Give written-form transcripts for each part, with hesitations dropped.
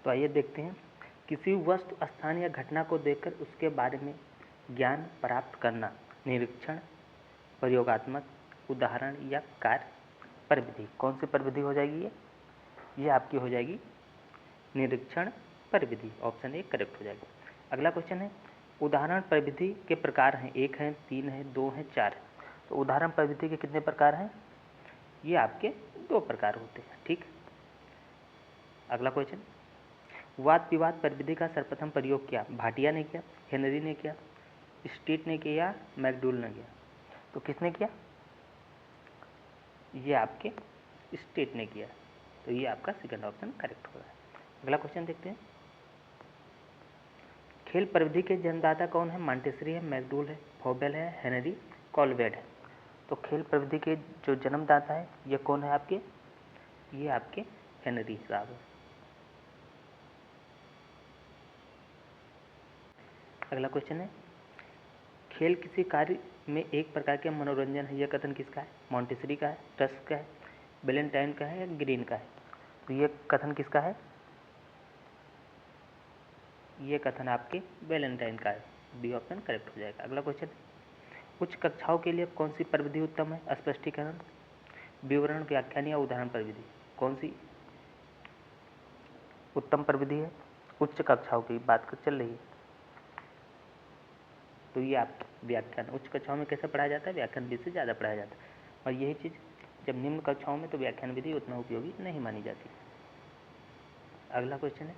तो आइए देखते हैं, किसी वस्तु, स्थान या घटना को देखकर उसके बारे में ज्ञान प्राप्त करना। निरीक्षण, प्रयोगात्मक, उदाहरण या कार्य प्रविधि। कौन सी प्रविधि हो जाएगी ये आपकी हो जाएगी निरीक्षण प्रविधि। ऑप्शन ए करेक्ट हो जाएगा। अगला क्वेश्चन है, उदाहरण प्रविधि के प्रकार हैं। 1 है, 3 है, 2 है, 4 है। तो उदाहरण प्रविधि के कितने प्रकार हैं? ये आपके 2 प्रकार होते हैं। ठीक। अगला क्वेश्चन, वाद विवाद प्रविधि का सर्वप्रथम प्रयोग किया? भाटिया ने किया, हेनरी ने किया, स्टीट ने किया, मैकडूल ने किया? तो किसने किया? ये आपके स्टेट ने किया। तो ये आपका सेकंड ऑप्शन करेक्ट होगा। अगला क्वेश्चन देखते हैं, खेल प्रविधि के जन्मदाता कौन है? मॉन्टेसरी है, मैकडूल है, फॉबेल है, हेनरी कॉलवेड है? तो खेल प्रविधि के जो जन्मदाता है ये कौन है आपके? ये आपके हेनरी साहब है। अगला क्वेश्चन है, खेल किसी कार्य में एक प्रकार के मनोरंजन है, यह कथन किसका है? मॉन्टेसरी का है, टस्क का है, बैलेंटाइन का है या ग्रीन का है? तो ये कथन किसका है? ये कथन आपके बैलेंटाइन का है। बी ऑप्शन करेक्ट हो जाएगा। अगला क्वेश्चन, उच्च कक्षाओं के लिए कौन सी प्रविधि उत्तम है? स्पष्टीकरण, विवरण, व्याख्यान या उदाहरण प्रविधि? कौन सी उत्तम प्रविधि है? उच्च कक्षाओं की बात चल रही है तो ये आप व्याख्यान। उच्च कक्षाओं में कैसे पढ़ाया जाता है? व्याख्यान विधि से ज़्यादा पढ़ाया जाता है। और यही चीज़ जब निम्न कक्षाओं में तो व्याख्यान विधि उतना उपयोगी नहीं मानी जाती। अगला क्वेश्चन है,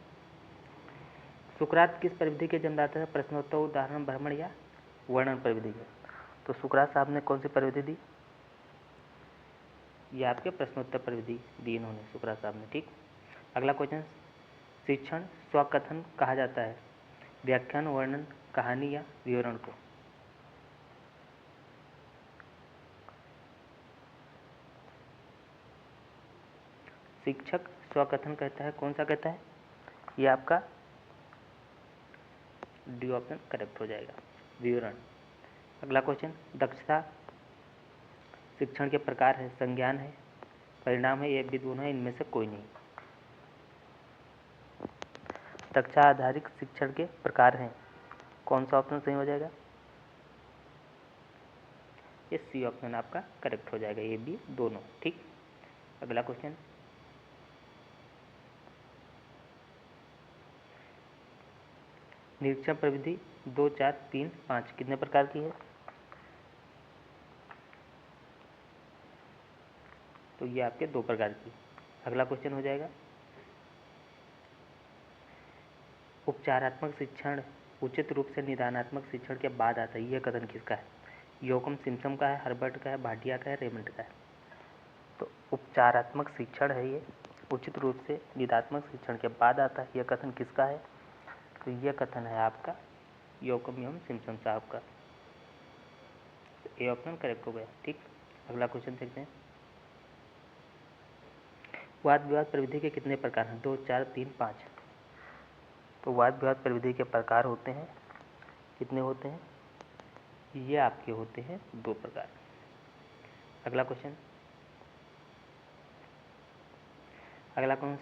सुकरात किस प्रविधि के जन्मदाता है? प्रश्नोत्तर, उदाहरण, भ्रमण या वर्णन प्रविधि है? तो सुकरात साहब ने कौन सी प्रविधि दी? ये आपके प्रश्नोत्तर प्रविधि दी इन्होंने, सुकरात साहब ने। ठीक। अगला क्वेश्चन, शिक्षण स्वकथन कहा जाता है? व्याख्यान, वर्णन, कहानी या विवरण को? शिक्षक स्वकथन कहता है। कौन सा कहता है? ये आपका डी ऑप्शन करेक्ट हो जाएगा, विवरण। अगला क्वेश्चन, दक्षता शिक्षण के प्रकार है? संज्ञान है, परिणाम है, ये भी दोनों है, इनमें से कोई नहीं। दक्षता आधारित शिक्षण के प्रकार हैं। कौन सा ऑप्शन सही हो जाएगा? ये सी ऑप्शन आपका करेक्ट हो जाएगा, ये भी दोनों। ठीक। अगला क्वेश्चन, निरीक्षण प्रविधि 2, 4, 3, 5 कितने प्रकार की है? तो ये आपके 2 प्रकार की। अगला क्वेश्चन हो जाएगा, उपचारात्मक शिक्षण उचित रूप से निदानात्मक शिक्षण के बाद आता है, यह कथन किसका है? योकम सिम्पसन का है, हर्बर्ट का है, भाटिया का है, रेमंड का है? तो उपचारात्मक शिक्षण है ये, उचित रूप से निदात्मक शिक्षण के बाद आता है, यह कथन किसका है? तो यह कथन है आपका योकम एवं सिम्पसन साहब का। ए ऑप्शन करेक्ट हो गया। ठीक। अगला क्वेश्चन देखते हैं, वाद विवाद प्रविधि के कितने प्रकार हैं? 2, 4, 3, 5? तो वाद विवाद प्रविधि के प्रकार होते हैं, कितने होते हैं? ये आपके होते हैं 2 प्रकार। अगला क्वेश्चन,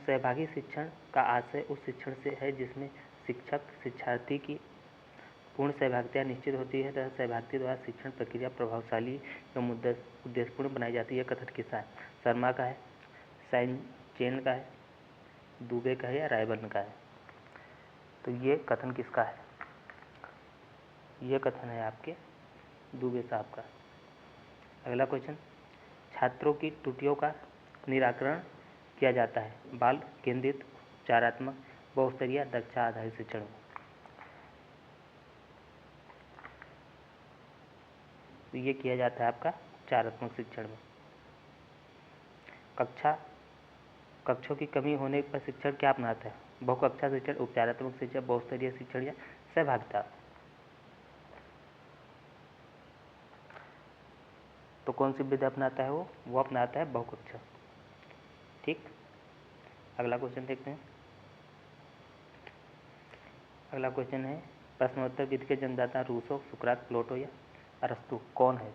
सहभागी शिक्षण का आशय उस शिक्षण से है जिसमें शिक्षक शिक्षार्थी की पूर्ण सहभागिता निश्चित होती है तथा सहभागिता द्वारा शिक्षण प्रक्रिया प्रभावशाली एवं उद्देश्यपूर्ण बनाई जाती है। कथन किसका है? शर्मा का है, चेन का है, दुबे का है या रायबर्न का है? तो ये कथन किसका है? ये कथन है आपके दुबे साहब का। अगला क्वेश्चन, छात्रों की त्रुटियों का निराकरण किया जाता है बाल केंद्रित, उपचारात्मक, बहुस्तरीय, दक्षता आधारित शिक्षण में? तो ये किया जाता है आपका उपचारात्मक शिक्षण में। कक्षों की कमी होने पर शिक्षण क्या अपनाता है? बहुकक्षा शिक्षण, उपचारात्मक शिक्षण, बहुस्तरीय शिक्षण या सहभागिता? तो कौन सी विधि अपनाता है वो अपनाता है बहुकक्षा। ठीक। अगला क्वेश्चन देखते हैं। अगला क्वेश्चन है, प्रश्नोत्तर विधि के जन्मदाता रूसो, सुकरात, प्लेटो या अरस्तु कौन है?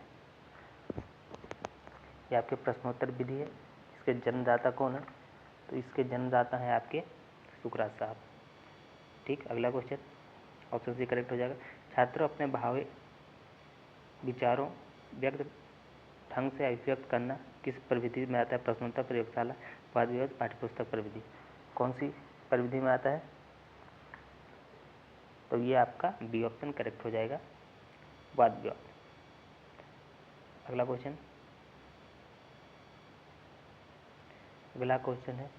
ये आपके प्रश्नोत्तर विधि है, इसके जन्मदाता कौन है? तो इसके जन्मदाता हैं आपके सुखराज साहब। ठीक, अगला क्वेश्चन ऑप्शन सी करेक्ट हो जाएगा। छात्रों अपने भावे विचारों व्यक्त ढंग से अभिव्यक्त करना किस प्रविधि में आता है? प्रश्नोत्तर, प्रयोगशाला, वाद विवाद, पाठ्यपुस्तक प्रविधि। कौन सी प्रविधि में आता है? तो ये आपका बी ऑप्शन करेक्ट हो जाएगा, वाद विवाद। अगला क्वेश्चन है,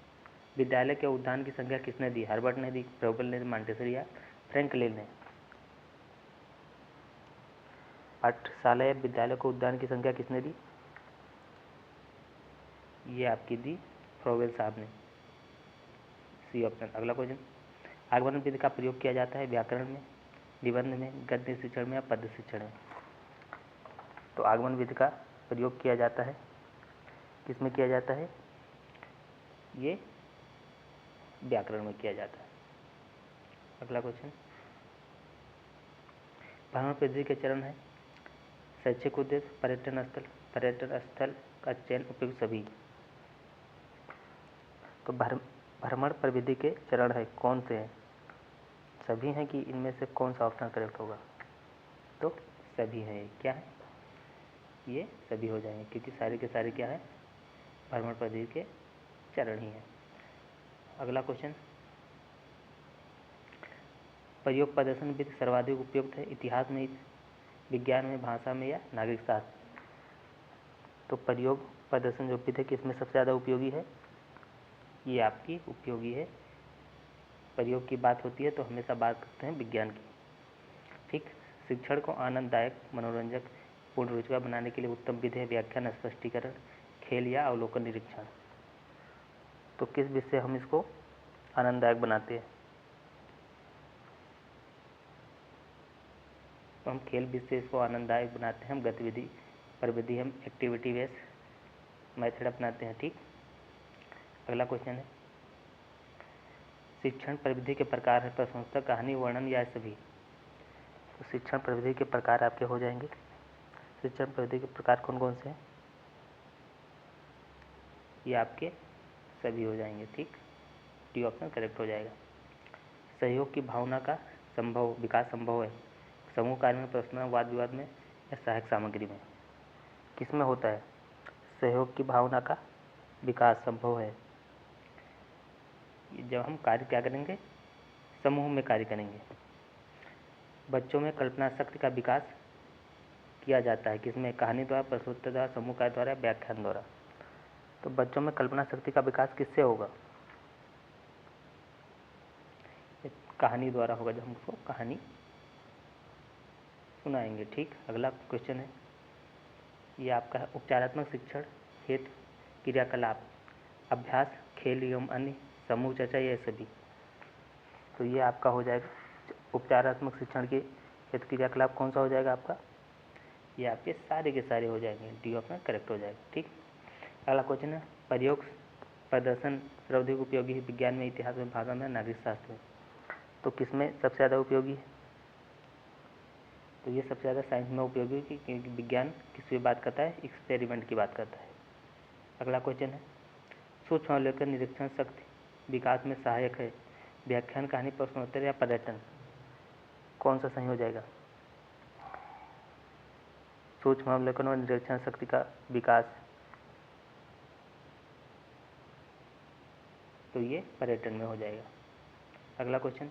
विद्यालय के उद्यान की संख्या किसने दी? हर्बर्ट ने दी, फ्रोबेल ने, मॉन्टेसरी या फ्रैंकलिन ने। पाठशाला या विद्यालय को उद्यान की संख्या किसने दी? ये आपकी दी फ्रोबेल साहब ने, सी ऑप्शन। अगला क्वेश्चन, आगमन विधि का प्रयोग किया जाता है व्याकरण में, निबंध में, गद्य शिक्षण में या पद्य शिक्षण में? तो आगमन विधि का प्रयोग किया जाता है, किसमें किया जाता है? ये व्याकरण में किया जाता है। अगला क्वेश्चन, भ्रमण पद्धति के चरण है शैक्षिक उद्देश्य, पर्यटन स्थल का चयन, उपयुक्त सभी। तो भ्रमण प्रविधि के चरण है, कौन से हैं? सभी हैं कि इनमें से कौन सा ऑप्शन करेक्ट होगा? तो सभी हैं। क्या है? ये सभी हो जाएंगे, क्योंकि सारे के सारे क्या है? भ्रमण पद्धति के चरण ही हैं। अगला क्वेश्चन, प्रयोग प्रदर्शन विधि सर्वाधिक उपयुक्त है इतिहास में, विज्ञान में, भाषा में या नागरिक शास्त्र? तो प्रयोग प्रदर्शन जो विधि है किसमें सबसे ज़्यादा उपयोगी है? ये आपकी उपयोगी है। प्रयोग की बात होती है तो हमेशा बात करते हैं विज्ञान की। ठीक, शिक्षण को आनंददायक, मनोरंजक, पूर्ण रोजगार बनाने के लिए उत्तम विधि है व्याख्यान, स्पष्टीकरण, खेल या अवलोकन, निरीक्षण। तो किस विधि से हम इसको आनंददायक बनाते हैं? तो हम खेल विधि से इसको आनंददायक बनाते हैं, हम गतिविधि प्रविधि, हम एक्टिविटी बेस्ड मेथड अपनाते हैं। ठीक, अगला क्वेश्चन है, शिक्षण प्रविधि के प्रकार है प्रश्नोत्तर, कहानी, वर्णन या सभी? तो शिक्षण प्रविधि के प्रकार आपके हो जाएंगे, शिक्षण प्रविधि के प्रकार कौन कौन से हैं? ये आपके सभी हो जाएंगे। ठीक, डी ऑप्शन करेक्ट हो जाएगा। सहयोग की भावना का विकास संभव है समूह कार्य में, प्रश्न, वाद विवाद में या सहायक सामग्री में? किसमें होता है सहयोग की भावना का विकास संभव है? जब हम कार्य क्या करेंगे? समूह में कार्य करेंगे। बच्चों में कल्पना शक्ति का विकास किया जाता है किसमें? कहानी द्वारा, प्रश्नोत्तर द्वारा, समूह कार्य द्वारा, व्याख्यान द्वारा। तो बच्चों में कल्पना शक्ति का विकास किससे होगा? कहानी द्वारा होगा, जब हम उसको कहानी सुनाएंगे। ठीक, अगला क्वेश्चन है, ये आपका है उपचारात्मक शिक्षण हेतु क्रियाकलाप, अभ्यास, खेल एवं अन्य, समूह चर्चा, ये सभी। तो ये आपका हो जाएगा उपचारात्मक शिक्षण के हेतु क्रियाकलाप कौन सा हो जाएगा आपका? ये आपके सारे के सारे हो जाएंगे, डी ऑप्शन करेक्ट हो जाएगा। ठीक, अगला क्वेश्चन है, प्रयोग प्रदर्शन सर्वाधिक उपयोगी है विज्ञान में, इतिहास में, भाषा में, नागरिक शास्त्र में? तो किसमें सबसे ज़्यादा उपयोगी है? तो ये सबसे ज़्यादा साइंस में उपयोगी है, क्योंकि विज्ञान किस पे बात करता है? एक्सपेरिमेंट की बात करता है। अगला क्वेश्चन है, सूक्ष्म अवलोकन निरीक्षण शक्ति विकास में सहायक है व्याख्यान, कहानी, प्रश्नोत्तर या पर्यटन? कौन सा सही हो जाएगा? सूक्ष्म अवलोकन और निरीक्षण शक्ति का विकास, तो ये पर्यटन में हो जाएगा। अगला क्वेश्चन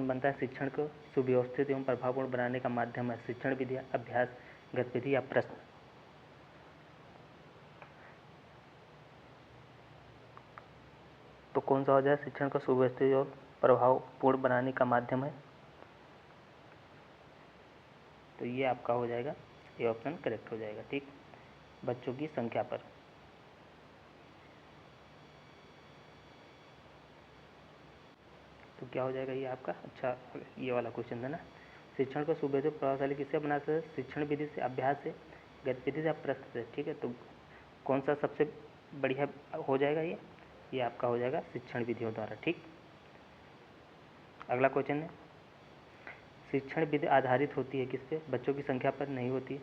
बनता है, शिक्षण को सुव्यवस्थित एवं प्रभावपूर्ण बनाने का माध्यम है शिक्षण विधि, अभ्यास, गतिविधि या प्रश्न? तो कौन सा हो जाए शिक्षण को सुव्यवस्थित और प्रभावपूर्ण बनाने का माध्यम है? तो ये आपका हो जाएगा, ये ऑप्शन करेक्ट हो जाएगा। ठीक, बच्चों की संख्या पर। तो क्या हो जाएगा ये आपका? अच्छा, ये वाला क्वेश्चन था ना, शिक्षण को सुव्यवस्थित प्रभावशाली किससे बना सकते? शिक्षण विधि से, अभ्यास से, गतिविधि से, प्रश्न से। ठीक है, तो कौन सा सबसे बढ़िया हो जाएगा? ये आपका हो जाएगा शिक्षण विधियों द्वारा। ठीक, अगला क्वेश्चन है, शिक्षण विधि आधारित होती है किस पे? बच्चों की संख्या पर नहीं होती,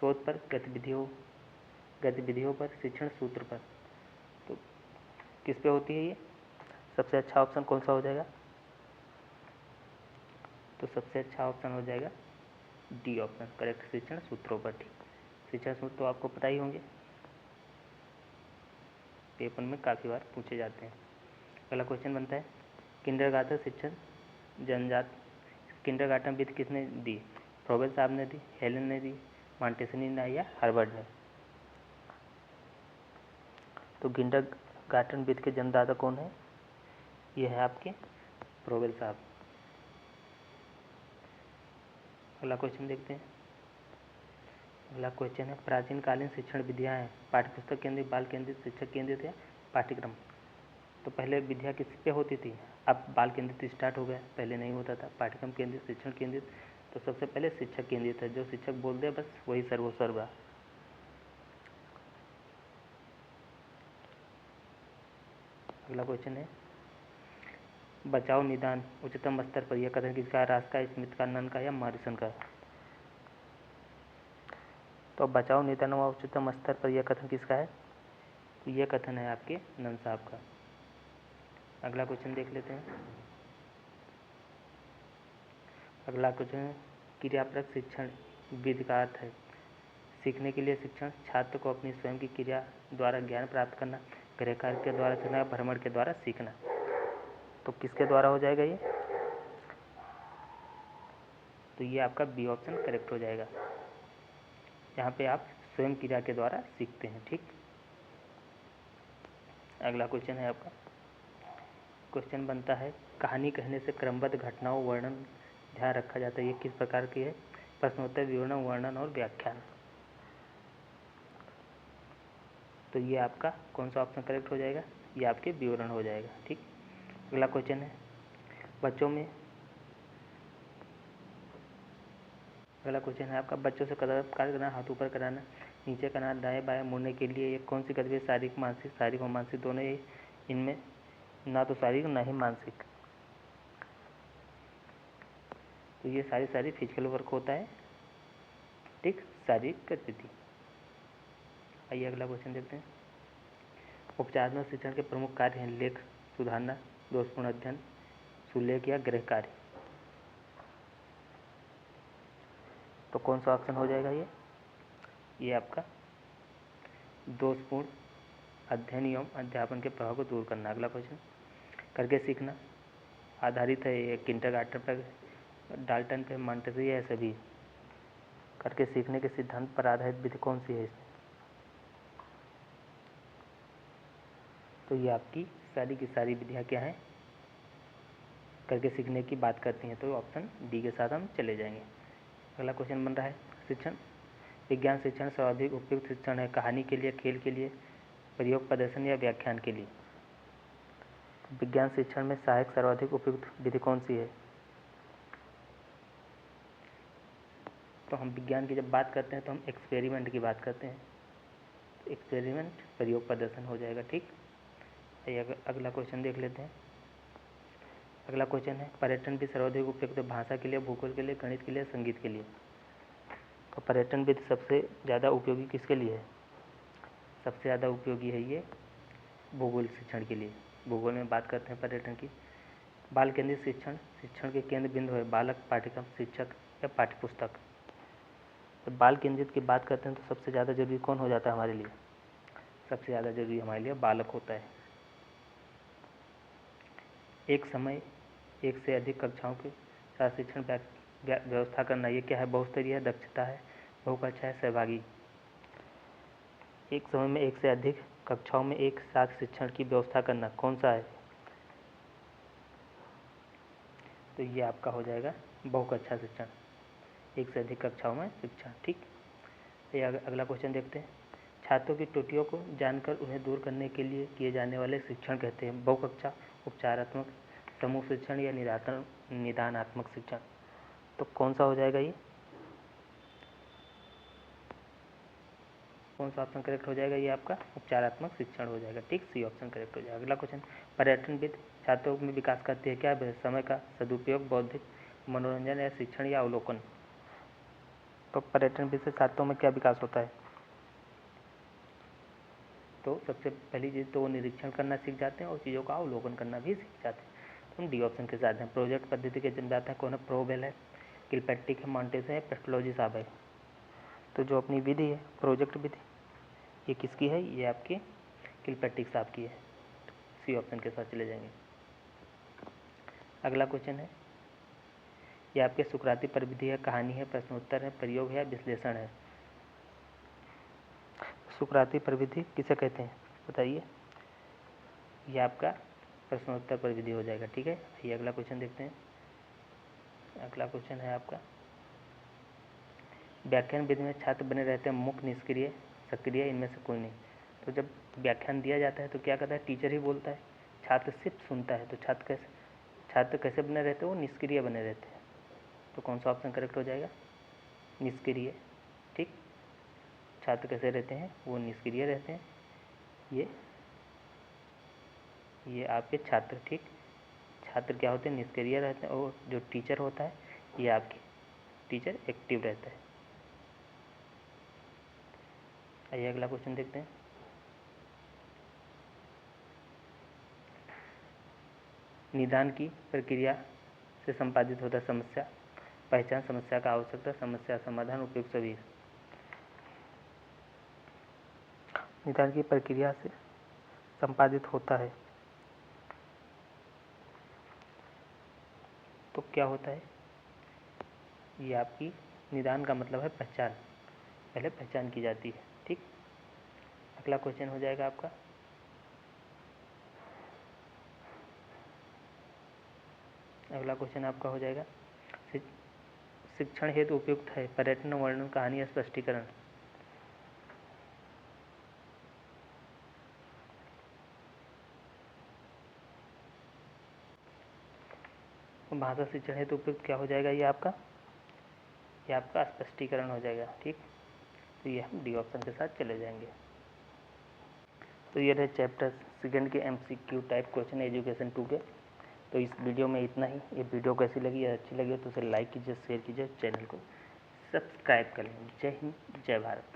शोध पर, गतिविधियों पर, शिक्षण सूत्र पर? तो किस पे होती है ये? सबसे अच्छा ऑप्शन कौन सा हो जाएगा? तो सबसे अच्छा ऑप्शन हो जाएगा डी ऑप्शन, करेक्ट, शिक्षण सूत्रों पर। ठीक, शिक्षण सूत्र तो आपको पता ही होंगे, पेपर में काफ़ी बार पूछे जाते हैं। अगला क्वेश्चन बनता है, किंडरगार्टन शिक्षण जन्मजात किंडरगार्टन विधि किसने दी? फ्रोबेल साहब ने दी, हेलन ने दी, मॉन्टेसनी ने या हार्वर्ड ने? तो किंडरगार्टन विधि के जन्मदाता कौन है? ये है आपके फ्रोबेल साहब। अगला क्वेश्चन देखते हैं। अगला क्वेश्चन है, प्राचीन कालीन शिक्षण विधियां हैं पाठ्यपुस्तक केंद्रित, बाल केंद्रित, शिक्षक केंद्रित या पाठ्यक्रम? तो पहले विद्या किस पे होती थी? अब बाल केंद्रित स्टार्ट हो गया, पहले नहीं होता था। पाठ्यक्रम केंद्रित, शिक्षण केंद्रित, तो सबसे पहले शिक्षक केंद्रित है, जो शिक्षक बोल दे बस वही सर्वोसर्व है। अगला क्वेश्चन है, बचाव निदान उच्चतम स्तर पर, यह कथन किसका? रास का, स्मिथ का, नन का या मॉरिसन का? तो बचाव निदान व उच्चतम स्तर पर यह कथन किसका है? यह कथन है आपके नन साहब का। अगला क्वेश्चन देख लेते हैं। अगला क्वेश्चन, क्रियापरक शिक्षण विधि का अर्थ है सीखने के लिए शिक्षण, छात्र को अपनी स्वयं की क्रिया द्वारा ज्ञान प्राप्त करना, गृह कार्य के द्वारा सीखना, भ्रमण के द्वारा सीखना। तो किसके द्वारा हो जाएगा ये? तो ये आपका बी ऑप्शन करेक्ट हो जाएगा, यहाँ पे आप स्वयं क्रिया के द्वारा सीखते हैं। ठीक, अगला क्वेश्चन है आपका, क्वेश्चन बनता है, कहानी कहने से क्रमबद्ध घटनाओं वर्णन ध्यान रखा जाता है, ये किस प्रकार की है? प्रश्नोत्तर, विवरण, वर्णन और व्याख्यान। तो ये आपका कौन सा ऑप्शन करेक्ट हो जाएगा? ये आपके विवरण हो जाएगा। ठीक, अगला क्वेश्चन है, अगला क्वेश्चन है आपका, बच्चों से कार्य करना, हाथ ऊपर कराना, नीचे करना, दाएं बाएं मुड़ने के लिए ये कौन सी गतिविधि शारीरिक मानसिक, शारीरिक और मानसिक दोनों? इनमें ना तो शारीरिक ना ही मानसिक, तो ये सारी फिजिकल वर्क होता है। ठीक, शारीरिक गतिविधि। आइए अगला क्वेश्चन देखते हैं। उपचारात्मक शिक्षण के प्रमुख कार्य हैं लेख सुधारना, दोषपूर्ण अध्ययन, सुलेख या गृह कार्य। तो कौन सा ऑप्शन हो जाएगा ये आपका दोषपूर्ण अध्ययन एवं अध्यापन के प्रभाव को दूर करना। अगला क्वेश्चन, करके सीखना आधारित है ये किंडरगार्टन पर, डाल्टन पे, मॉन्टेसरी या सभी? करके सीखने के सिद्धांत पर आधारित विधि कौन सी है इसमें? तो ये आपकी सारी की सारी विधियाँ क्या हैं? करके सीखने की बात करती हैं, तो ऑप्शन डी के साथ हम चले जाएंगे। अगला क्वेश्चन बन रहा है, शिक्षण विज्ञान शिक्षण सर्वाधिक उपयुक्त शिक्षण है कहानी के लिए, खेल के लिए, प्रयोग प्रदर्शन या व्याख्यान के लिए? विज्ञान शिक्षण में सहायक सर्वाधिक उपयुक्त विधि कौन सी है? तो हम विज्ञान की जब बात करते हैं तो हम एक्सपेरिमेंट की बात करते हैं, एक्सपेरिमेंट प्रयोग प्रदर्शन हो जाएगा। ठीक, अगला क्वेश्चन देख लेते हैं। अगला क्वेश्चन है, पर्यटन भी सर्वाधिक उपयुक्त भाषा के लिए, भूगोल के लिए, गणित के लिए, संगीत के लिए? तो पर्यटन विधि सबसे ज़्यादा उपयोगी किसके लिए है? सबसे ज़्यादा उपयोगी है ये भूगोल शिक्षण के लिए। भूगोल में बात करते हैं पर्यटन की। बाल केंद्रित शिक्षण, शिक्षण के केंद्र बिंदु है बालक, पाठ्यक्रम, शिक्षक या पाठ्यपुस्तक? जब बाल केंद्रित की बात करते हैं तो सबसे ज़्यादा जरूरी कौन हो जाता है हमारे लिए? सबसे ज़्यादा जरूरी हमारे लिए बालक होता है। एक समय एक से अधिक कक्षाओं के साथ शिक्षण व्यवस्था करना, ये क्या है? बहुस्तरीय है, दक्षता है, बहुकक्षा है, सहभागी? एक समय में एक से अधिक कक्षाओं में एक साथ शिक्षण की व्यवस्था करना कौन सा है? तो ये आपका हो जाएगा बहुकक्षा शिक्षण, एक से अधिक कक्षाओं में शिक्षण। ठीक, ये अगला क्वेश्चन देखते हैं। छात्रों की त्रुटियों को जानकर उन्हें दूर करने के लिए किए जाने वाले शिक्षण कहते हैं बहुकक्षा, उपचारात्मक, समूह शिक्षण या निदानात्मक शिक्षण? तो कौन सा हो जाएगा ये? कौन सा ऑप्शन करेक्ट हो जाएगा? ये आपका उपचारात्मक शिक्षण हो जाएगा। ठीक, सी ऑप्शन करेक्ट हो जाएगा। अगला क्वेश्चन, पर्यटन विधि छात्रों में विकास करती है क्या? समय का सदुपयोग, बौद्धिक मनोरंजन या शिक्षण या अवलोकन? तो पर्यटन विधि से छात्रों में क्या विकास होता है? तो सबसे पहली चीज़ तो वो निरीक्षण करना सीख जाते हैं और चीज़ों का अवलोकन करना भी सीख जाते हैं। तो हम डी ऑप्शन के साथ हैं। प्रोजेक्ट पद्धति के जन जाता है कौन है? प्रोबेल है, किलपैट्रिक है, मॉन्टेस है, पेट्रोलॉजी साहब है। तो जो अपनी विधि है प्रोजेक्ट विधि, ये किसकी है? ये आपकी किलपैट्रिक साहब की है। सी ऑप्शन के साथ चले जाएंगे। अगला क्वेश्चन है, ये आपके सुकराती प्रविधि है, कहानी है, प्रश्नोत्तर है, प्रयोग है, विश्लेषण है। सुकराती प्रविधि किसे कहते हैं बताइए? ये आपका प्रश्नोत्तर प्रविधि हो जाएगा। ठीक है, ये अगला क्वेश्चन देखते हैं। अगला क्वेश्चन है आपका, व्याख्यान विधि में छात्र बने रहते हैं मुख्य, निष्क्रिय, सक्रिय, इनमें से कोई नहीं। तो जब व्याख्यान दिया जाता है तो क्या करता है? टीचर ही बोलता है, छात्र सिर्फ सुनता है। तो छात्र कैसे बने रहते हैं? वो निष्क्रिय बने रहते हैं। तो कौन सा ऑप्शन करेक्ट हो जाएगा? निष्क्रिय। ठीक, छात्र कैसे रहते हैं? वो निष्क्रिय रहते हैं। ये आपके छात्र, ठीक, छात्र क्या होते हैं? निष्क्रिय रहते हैं। और जो टीचर होता है ये आपके टीचर एक्टिव रहता है। आइए अगला क्वेश्चन देखते हैं। निदान की प्रक्रिया से संपादित होता है समस्या पहचान, समस्या का आवश्यकता, समस्या समाधान, उपयुक्त सभी। निदान की प्रक्रिया से संपादित होता है तो क्या होता है? ये आपकी निदान का मतलब है पहचान, पहले पहचान की जाती है। ठीक, अगला क्वेश्चन हो जाएगा आपका, अगला क्वेश्चन आपका हो जाएगा, शिक्षण हेतु उपयुक्त है, पर्यटन, वर्णन, कहानी, स्पष्टीकरण। भाषा शिक्षण हेतु उपयुक्त क्या हो जाएगा? ये आपका स्पष्टीकरण हो जाएगा। ठीक, तो ये हम डी ऑप्शन के साथ चले जाएंगे। तो ये रहे चैप्टर सेकंड के MCQ टाइप क्वेश्चन एजुकेशन 2 के। तो इस वीडियो में इतना ही। ये वीडियो कैसी लगी या अच्छी लगी तो उसे लाइक कीजिए, शेयर कीजिए, चैनल को सब्सक्राइब कर लें। जय हिंद, जय भारत।